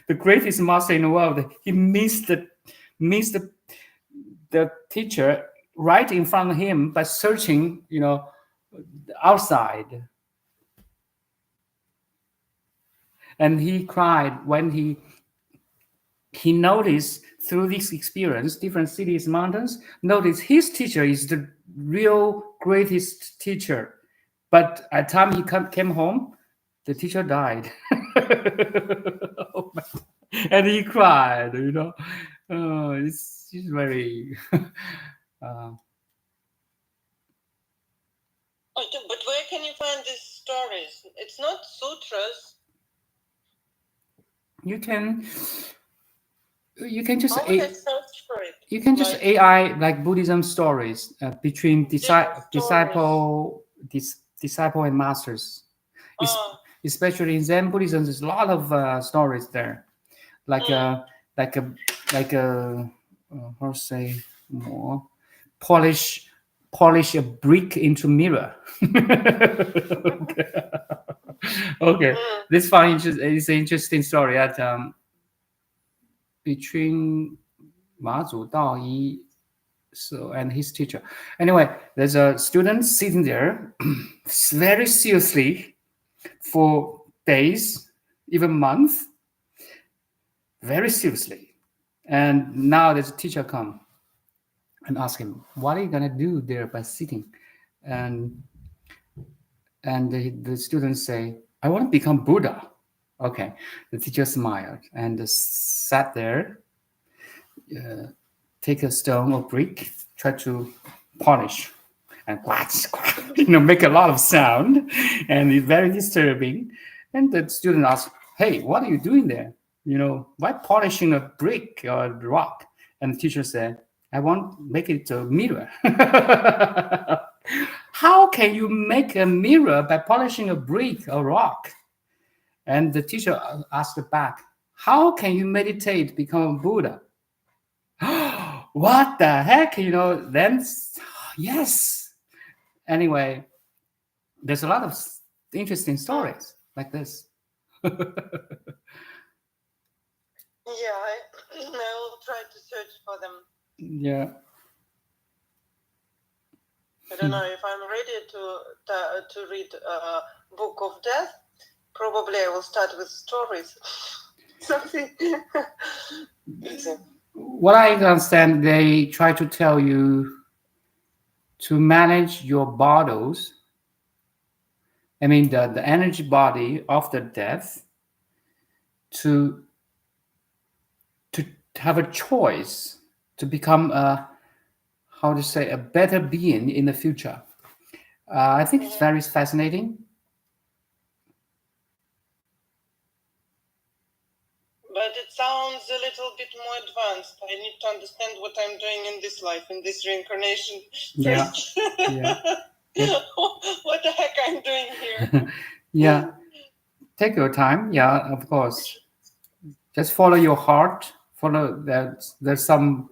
the greatest master in the world. He missed the teacher right in front of him by searching, outside. And he cried when he noticed through this experience, different cities, mountains, notice his teacher is the real greatest teacher. But at the time he came home, the teacher died. And he cried, it's very... But where can you find these stories? It's not sutras. You can just search for it. You can just AI like Buddhism stories between disciple and masters. Especially in Zen Buddhism, there's a lot of stories there, like how to say more polish a brick into mirror. Okay. This is an interesting story that between Ma Zu Dao Yi and his teacher. Anyway, there's a student sitting there very seriously for days, even months, very seriously. And now there's a teacher come and ask him, what are you going to do there by sitting? And the students say, I want to become Buddha. Okay. The teacher smiled and sat there, take a stone or brick, try to polish and make a lot of sound, and it's very disturbing. And the student asked, hey, what are you doing there? Why polishing a brick or rock? And the teacher said, I want to make it a mirror. How can you make a mirror by polishing a brick or rock? And the teacher asked back, how can you meditate, become a Buddha? What the heck? Then, yes. Anyway, there's a lot of interesting stories like this. Yeah, I will try to search for them. Yeah. I don't know if I'm ready to read Book of Death. Probably I will start with stories. Something. What I understand, they try to tell you to manage your bottles. I mean, the energy body after death, to have a choice to become a better being in the future. I think it's very fascinating. But it sounds a little bit more advanced. I need to understand what I'm doing in this life, in this reincarnation. Yeah. What the heck I'm doing here? Yeah. Take your time. Yeah, of course. Just follow your heart. Follow that. There's some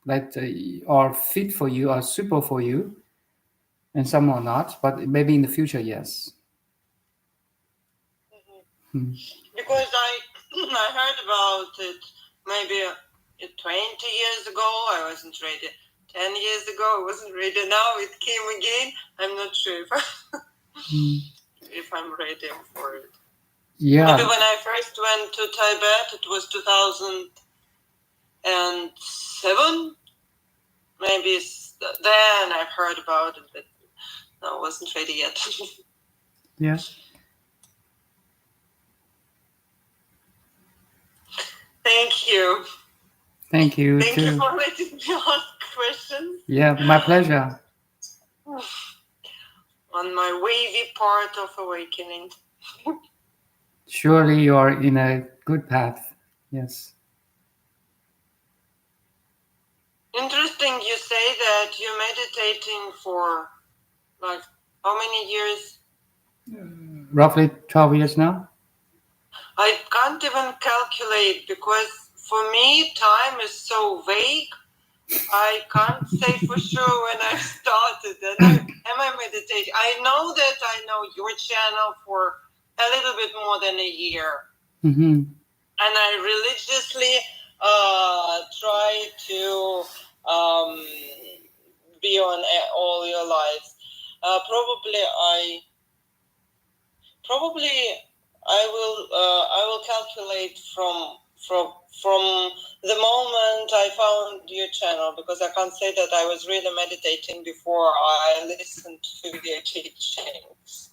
that are fit for you, are suitable for you, and some are not. But maybe in the future, yes. Because I heard about it maybe 20 years ago. I wasn't ready. 10 years ago, I wasn't ready. Now it came again. I'm not sure if I'm ready for it. Yeah. Maybe when I first went to Tibet, it was 2007. Maybe then I've heard about it, but I wasn't ready yet. Yeah. Thank you. Thank you. Thank you for letting me ask questions. Yeah, my pleasure. On my wavy part of awakening. Surely you are in a good path. Yes. Interesting you say that you're meditating for like many years? Roughly 12 years now. I can't even calculate because for me time is so vague. I can't say for sure when I started and am I meditating. I know that I know your channel for a little bit more than a year. Mm-hmm. And I religiously try to be on all your lives. Probably I will calculate from the moment I found your channel, because I can't say that I was really meditating before I listened to your teachings.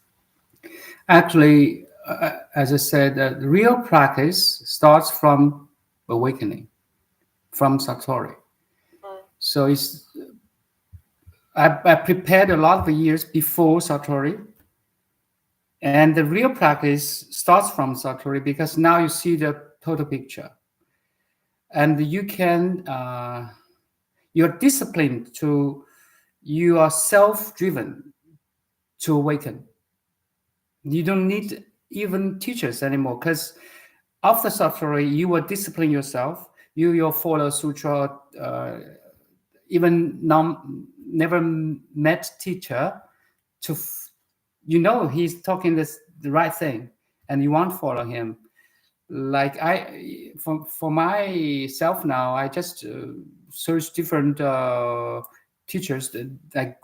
Actually, as I said, real practice starts from awakening, from Satori. So I prepared a lot of years before Satori. And the real practice starts from Satori because now you see the total picture. And you're disciplined you are self-driven to awaken. You don't need even teachers anymore because after Satori, you will discipline yourself. You'll follow sutra. Even never met teacher he's talking the right thing, and you won't follow him. Like for myself now, I just search different teachers that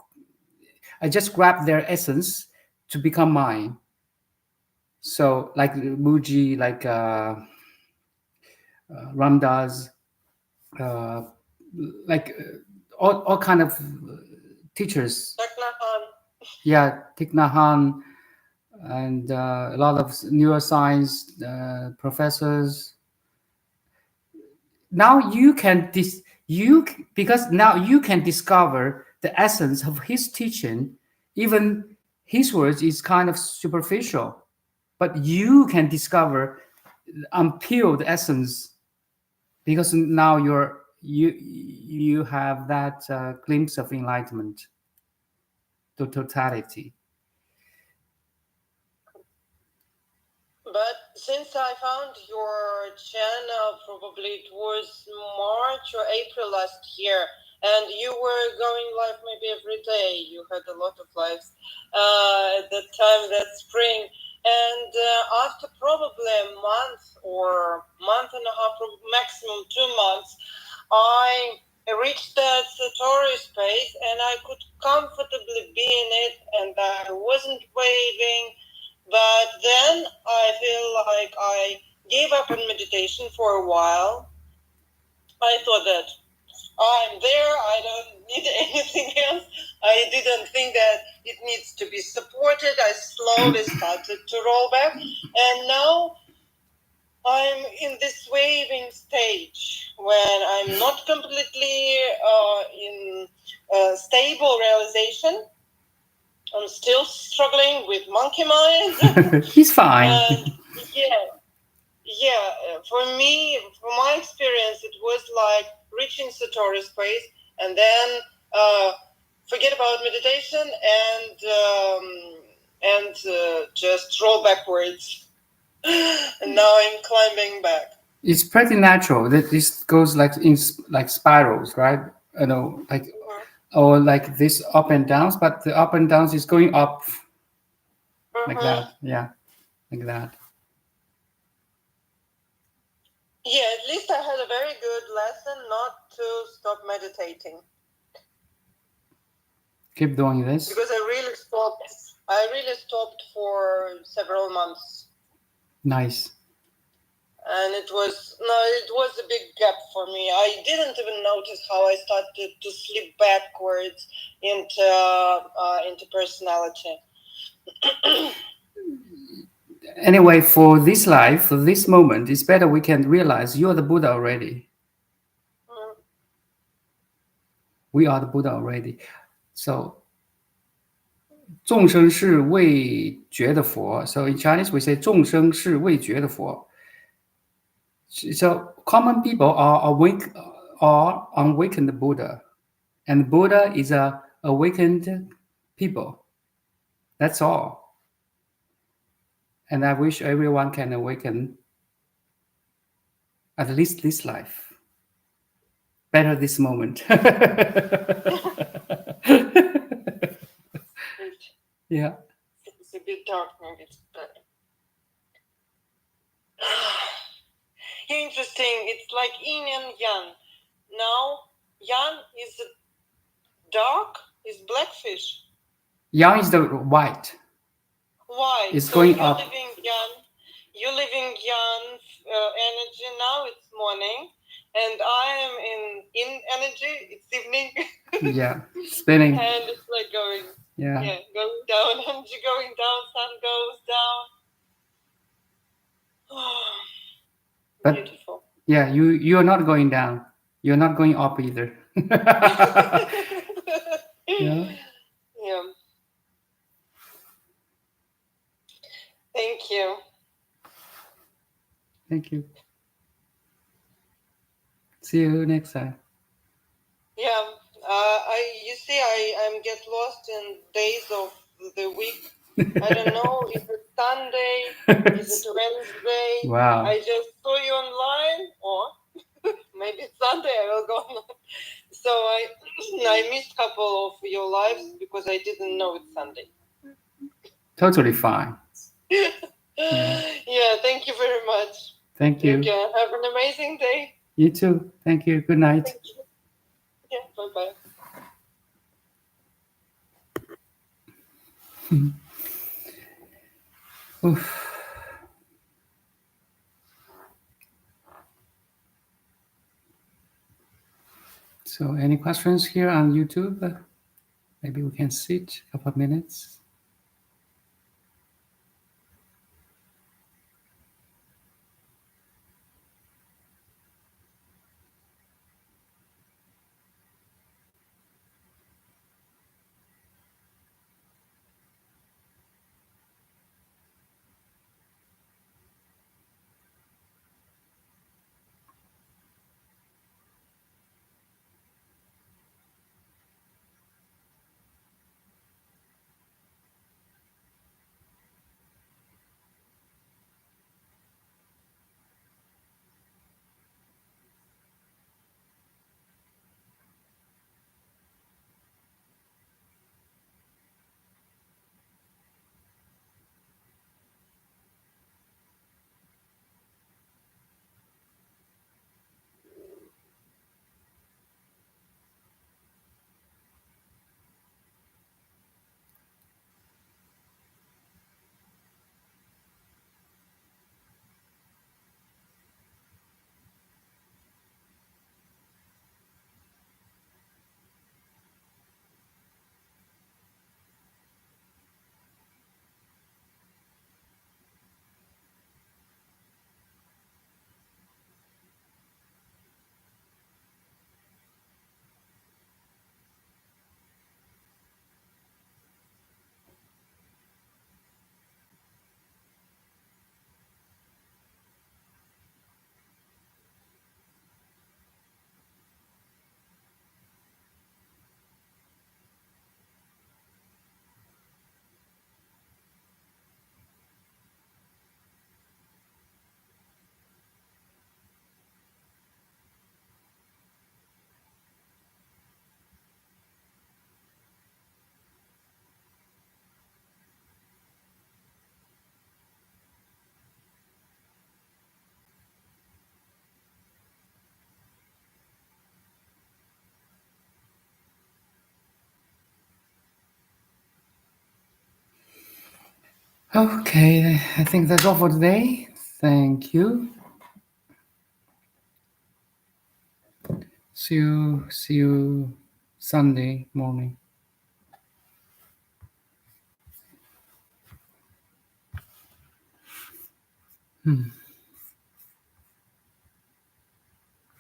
I just grab their essence to become mine. So like Muji, like Ramdas, like all kind of teachers. Yeah, Thich Nhat Hanh, and a lot of neuroscience professors. Now because now you can discover the essence of his teaching. Even his words is kind of superficial, but you can discover, unpeel the essence, because now you have that glimpse of enlightenment, the totality. But since I found your channel, probably it was March or April last year, and you were going live maybe every day. You had a lot of lives at that time, that spring. And after probably a month or month and a half, maximum 2 months, I reached that Satori space and I could comfortably be in it, and I wasn't waving. But then I feel like I gave up on meditation for a while. I thought that I'm there, I don't need anything else. I didn't think that it needs to be supported. I slowly started to roll back. And now I'm in this waving stage when I'm not completely in stable realization. I'm still struggling with monkey mind. He's fine. For me, from my experience, it was like reaching Satori space and then forget about meditation and just roll backwards. And now I'm climbing back. It's pretty natural that this goes like in like spirals, right? Or like this up and downs, but the up and downs is going up like that. Yeah, like that. Yeah, at least I had a very good lesson not to stop meditating. Keep doing this. Because I really stopped for several months. Nice. And it was a big gap for me. I didn't even notice how I started to slip backwards into personality. Anyway, for this life, for this moment, it's better we can realize you are the Buddha already. We are the Buddha already. So, 众生是未觉的佛. So in Chinese we say 众生是未觉的佛. So common people are awakened Buddha, and Buddha is a awakened people. That's all. And I wish everyone can awaken at least this life. Better this moment. Yeah. It's a bit dark, maybe it's better. Interesting. It's like yin and yang. Now, yang is dark, is blackfish. Yang is the white. Why? It's so going you're up. living yang. You're living yang energy now. It's morning, and I am in energy. It's evening. Yeah, spinning. And it's like going. Yeah. Going down. Energy going down. Sun goes down. But beautiful. Yeah, you're not going down. You're not going up either. Yeah. Yeah. Thank you. Thank you. See you next time. Yeah. You see, I get lost in days of the week. I don't know if it's Sunday, is it Wednesday? Wow. I just saw you online, or maybe it's Sunday. I will go online. So I missed a couple of your lives because I didn't know it's Sunday. Totally fine. Yeah, thank you very much. Thank you. Okay, have an amazing day. You too. Thank you. Good night. Thank you. Yeah, bye-bye. Oof. So any questions here on YouTube? Maybe we can sit a couple of minutes. Okay, I think that's all for today. Thank you. See you Sunday morning.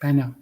Bye now.